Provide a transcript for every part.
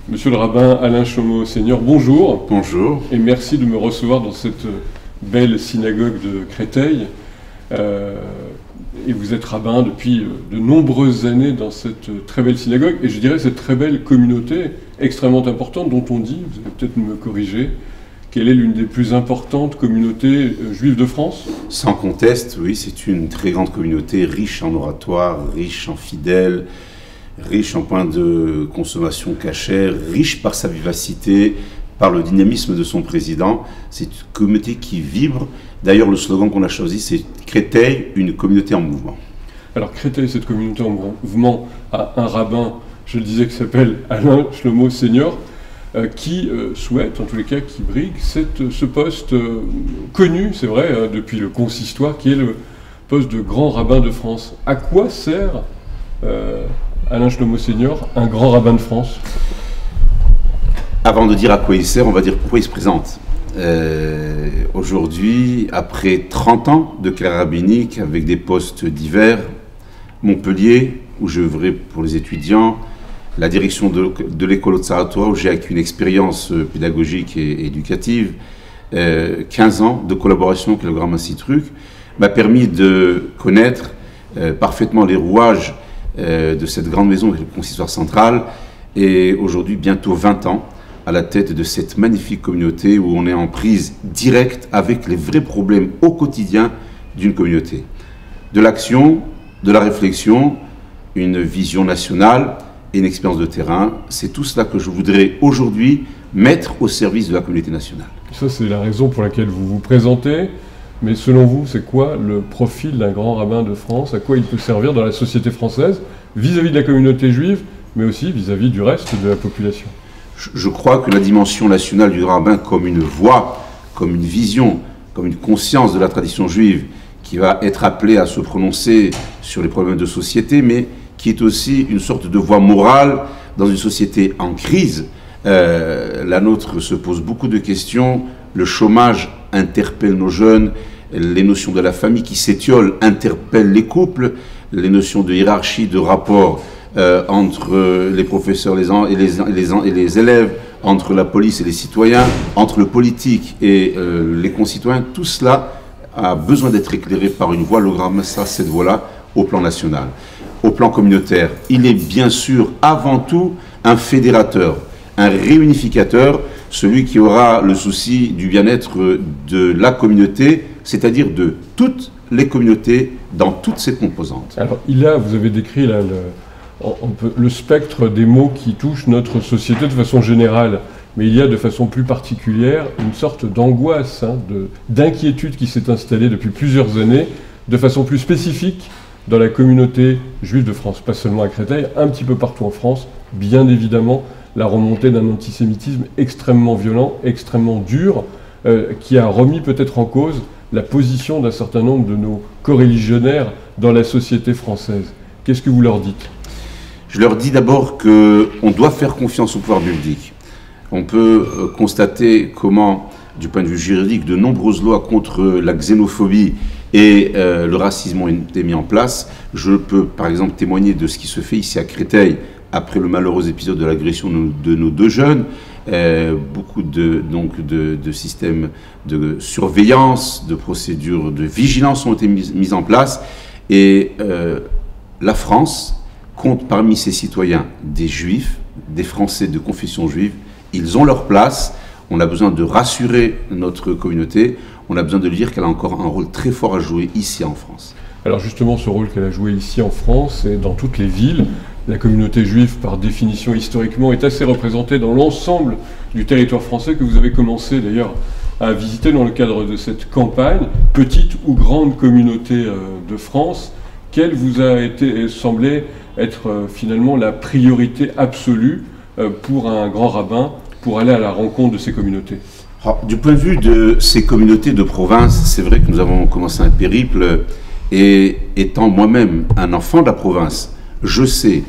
Monsieur le rabbin Alain Chomeau Senior, bonjour. Bonjour. Et merci de me recevoir dans cette belle synagogue de Créteil. Et vous êtes rabbin depuis de nombreuses années dans cette très belle synagogue, et je dirais cette très belle communauté extrêmement importante dont on dit, vous allez peut-être me corriger, qu'elle est l'une des plus importantes communautés juives de France. Sans conteste, oui, c'est une très grande communauté, riche en oratoire, riche en fidèles, riche en points de consommation cachère, riche par sa vivacité, par le dynamisme de son président. C'est une communauté qui vibre. D'ailleurs, le slogan qu'on a choisi, c'est Créteil, une communauté en mouvement. Alors Créteil, cette communauté en mouvement, a un rabbin, je le disais, qui s'appelle Alain Chomeau Senior, qui souhaite, en tous les cas, qui brigue ce poste connu, c'est vrai, depuis le consistoire, qui est le poste de grand rabbin de France. À quoi sert Alain Chomeau Senior, un grand rabbin de France? Avant de dire à quoi il sert, on va dire pourquoi il se présente. Aujourd'hui, après 30 ans de carrière rabbinique avec des postes divers, Montpellier, où je œuvrais pour les étudiants, la direction de l'école Otsar Torah, où j'ai acquis une expérience pédagogique et éducative, 15 ans de collaboration avec le Grand Massitruc, m'a permis de connaître parfaitement les rouages de cette grande maison, le consistoire central, et aujourd'hui bientôt 20 ans à la tête de cette magnifique communauté où on est en prise directe avec les vrais problèmes au quotidien d'une communauté. De l'action, de la réflexion, une vision nationale et une expérience de terrain, c'est tout cela que je voudrais aujourd'hui mettre au service de la communauté nationale. Ça, c'est la raison pour laquelle vous vous présentez. Mais selon vous, c'est quoi le profil d'un grand rabbin de France? À quoi il peut servir dans la société française, vis-à-vis de la communauté juive, mais aussi vis-à-vis du reste de la population? Je crois que la dimension nationale du grand rabbin comme une voix, comme une vision, comme une conscience de la tradition juive qui va être appelée à se prononcer sur les problèmes de société, mais qui est aussi une sorte de voix morale dans une société en crise. La nôtre se pose beaucoup de questions. Le chômage interpelle nos jeunes, les notions de la famille qui s'étiolent interpellent les couples, les notions de hiérarchie, de rapport entre les professeurs et les élèves, entre la police et les citoyens, entre le politique et les concitoyens, tout cela a besoin d'être éclairé par une voix. Le grand massacre, cette voix-là, au plan national. Au plan communautaire, il est bien sûr avant tout un fédérateur, un réunificateur, celui qui aura le souci du bien-être de la communauté, c'est-à-dire de toutes les communautés dans toutes ses composantes. Alors, vous avez décrit là, le spectre des maux qui touchent notre société de façon générale, mais il y a de façon plus particulière une sorte d'angoisse, d'inquiétude qui s'est installée depuis plusieurs années, de façon plus spécifique dans la communauté juive de France, pas seulement à Créteil, un petit peu partout en France, bien évidemment, la remontée d'un antisémitisme extrêmement violent, extrêmement dur, qui a remis peut-être en cause la position d'un certain nombre de nos coreligionnaires dans la société française. Qu'est-ce que vous leur dites? Je leur dis d'abord qu'on doit faire confiance au pouvoir public. On peut constater comment, du point de vue juridique, de nombreuses lois contre la xénophobie et le racisme ont été mis en place. Je peux par exemple témoigner de ce qui se fait ici à Créteil après le malheureux épisode de l'agression de nos deux jeunes. Beaucoup de systèmes de surveillance, de procédures de vigilance ont été mises en place. Et la France compte parmi ses citoyens des juifs, des Français de confession juive. Ils ont leur place. On a besoin de rassurer notre communauté. On a besoin de dire qu'elle a encore un rôle très fort à jouer ici en France. Alors justement, ce rôle qu'elle a joué ici en France et dans toutes les villes, la communauté juive, par définition historiquement, est assez représentée dans l'ensemble du territoire français que vous avez commencé d'ailleurs à visiter dans le cadre de cette campagne. Petite ou grande communauté de France, quelle vous a semblé être finalement la priorité absolue pour un grand rabbin pour aller à la rencontre de ces communautés? Alors, du point de vue de ces communautés de province, c'est vrai que nous avons commencé un périple et étant moi-même un enfant de la province, je sais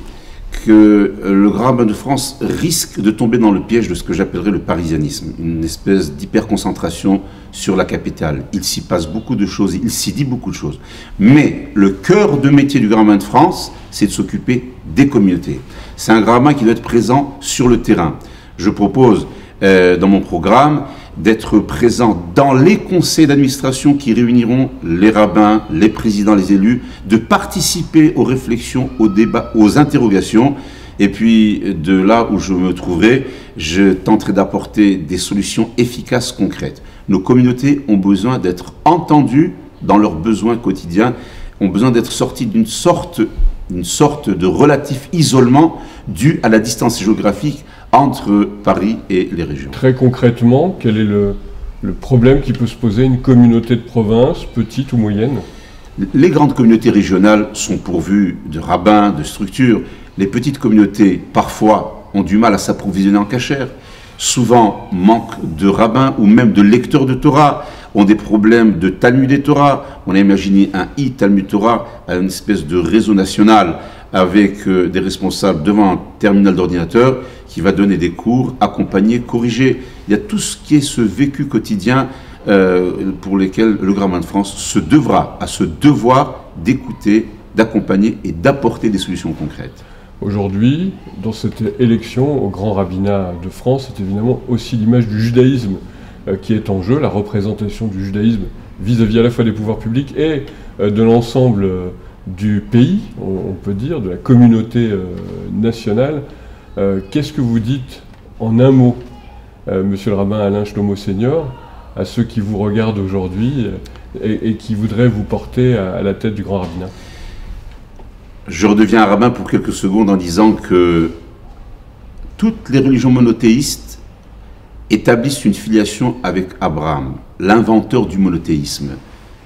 que le grand rabbin de France risque de tomber dans le piège de ce que j'appellerais le parisianisme, une espèce d'hyperconcentration sur la capitale. Il s'y passe beaucoup de choses, il s'y dit beaucoup de choses. Mais le cœur de métier du grand rabbin de France, c'est de s'occuper des communautés. C'est un grand rabbin qui doit être présent sur le terrain. Je propose dans mon programme d'être présent dans les conseils d'administration qui réuniront les rabbins, les présidents, les élus, de participer aux réflexions, aux débats, aux interrogations. Et puis, de là où je me trouverai, je tenterai d'apporter des solutions efficaces, concrètes. Nos communautés ont besoin d'être entendues dans leurs besoins quotidiens, ont besoin d'être sorties d'une sorte de relatif isolement dû à la distance géographique entre Paris et les régions. Très concrètement, quel est le problème qui peut se poser à une communauté de province, petite ou moyenne? Les grandes communautés régionales sont pourvues de rabbins, de structures. Les petites communautés, parfois, ont du mal à s'approvisionner en cachère. Souvent, manquent de rabbins ou même de lecteurs de Torah, ont des problèmes de Talmud et Torah. On a imaginé un Talmud Torah à une espèce de réseau national avec des responsables devant un terminal d'ordinateur qui va donner des cours, accompagner, corriger. Il y a tout ce qui est ce vécu quotidien pour lesquels le Grand Rabbin de France se devra, à ce devoir d'écouter, d'accompagner et d'apporter des solutions concrètes. Aujourd'hui, dans cette élection au Grand Rabbinat de France, c'est évidemment aussi l'image du judaïsme qui est en jeu, la représentation du judaïsme vis-à-vis à la fois des pouvoirs publics et de l'ensemble du pays, on peut dire, de la communauté nationale. Qu'est-ce que vous dites en un mot, monsieur le rabbin Alain Shlomo Senior, à ceux qui vous regardent aujourd'hui et qui voudraient vous porter à la tête du Grand Rabbinat? Je redeviens un rabbin pour quelques secondes en disant que toutes les religions monothéistes établissent une filiation avec Abraham, l'inventeur du monothéisme.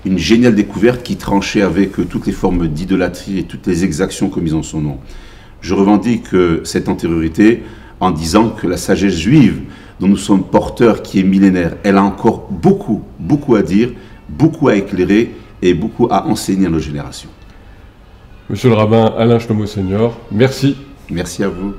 Une géniale découverte qui tranchait avec toutes les formes d'idolâtrie et toutes les exactions commises en son nom. Je revendique cette antériorité en disant que la sagesse juive dont nous sommes porteurs, qui est millénaire, elle a encore beaucoup à dire, beaucoup à éclairer et beaucoup à enseigner à nos générations. Monsieur le rabbin Alain Shlomo Senior, merci. Merci à vous.